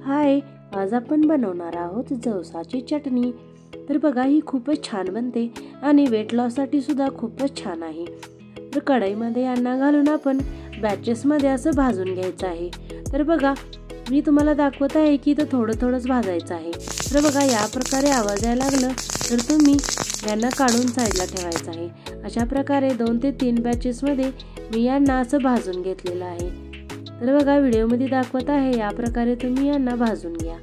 हाय, आज आपण बनवणार आहोत जवसाची चटणी। तर बघा, ही खूपच छान बनते आणि वेट लॉससाठी सुद्धा खूपच छान आहे। तर कढईमध्ये यांना घालून आपण बॅचेसमध्ये असं भाजून घ्यायचं आहे। तर बघा, मी तुम्हाला दाखवत आहे की इथं थोडं थोडंच भाजायचं आहे। तर बघा, या प्रकारे आवाज यायला लागला तर तुम्ही यांना काढून साईडला ठेवायचं आहे। अशा प्रकारे 2 ते 3 बॅचेसमध्ये मी यांना असं भाजून घेतलेलं आहे। तर बघा, व्हिडिओमध्ये दाखवत आहे या प्रकारे तुम्ही यांना भाजून घ्या।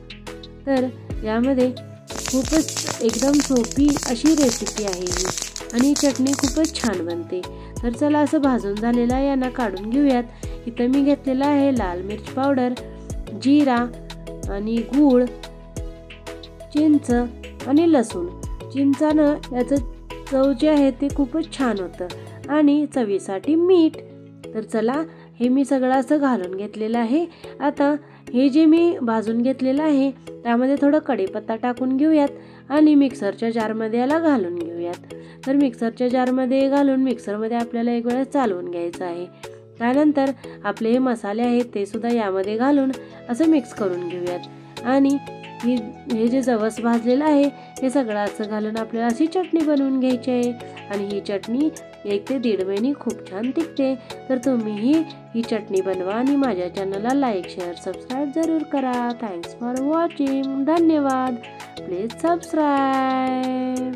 तर यामध्ये खूपच एकदम सोपी अशी रेसिपी आहे ही आणि चटणी खूपच छान बनते। तर चला, असं भाजून झालेला यांना काढून घेऊयात। इथं मी घेतलेला आहे लाल मिर्च पावडर, जिरा आणि गूळ, चिंच आणि लसूण। चिंचानं याचं चव जे आहे ते खूपच छान होतं आणि चवीसाठी मीठ। तर चला, हे मी सगळं असं घालून घेतलेलं आहे। आता हे जे मी भाजून घेतलेलं आहे त्यामध्ये थोडं कढीपत्ता टाकून घेऊयात आणि मिक्सरच्या जारमध्ये याला घालून घेऊयात। तर मिक्सरच्या जारमध्ये घालून मिक्सरमध्ये आपल्याला एक वेळेस चालवून घ्यायचं आहे। त्यानंतर आपले हे मसाले आहेत ते सुद्धा यामध्ये घालून असं मिक्स करून घेऊयात आणि हे जे जवस भाजलेलं आहे हे सगळं असं घालून आपल्याला अशी चटणी बनवून घ्यायची आहे आणि ही चटणी 1 ते 1.5 महिने खूप छान टिकते। तर तुम्हीही ही चटणी बनवा आणि माझ्या चॅनलला लाईक, शेअर, सबस्क्राईब जरूर करा। Thanks for watching. धन्यवाद। Please subscribe.